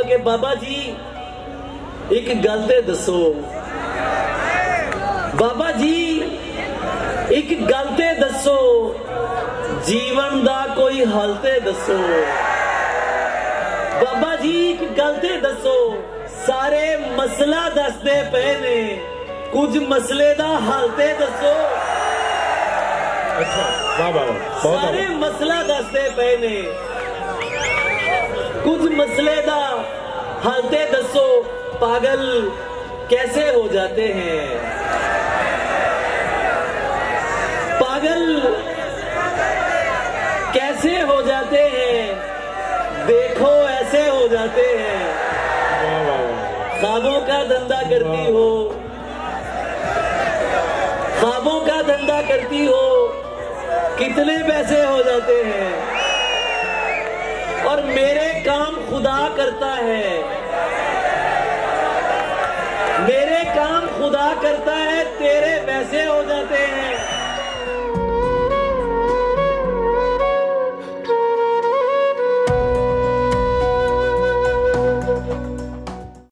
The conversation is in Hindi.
के बाबा जी एक गल ते दसो, बाबा जी एक गल ते दसो, जीवन दा कोई हल ते दसो। बाबा जी एक गल ते दसो, सारे मसला दसदे पे ने, कुछ मसले दा हल ते दसो। अच्छा वाह वाह वाह, सारे मसला दसदे पे ने, कुछ मसले दा हल ते दसो। पागल कैसे हो जाते हैं, पागल कैसे हो जाते हैं, देखो ऐसे हो जाते हैं। ख्वाबों का धंधा करती हो, ख्वाबों का धंधा करती हो, कितने पैसे हो जाते हैं। और मेरे काम खुदा करता है, मेरे काम खुदा करता है, तेरे पैसे हो जाते हैं।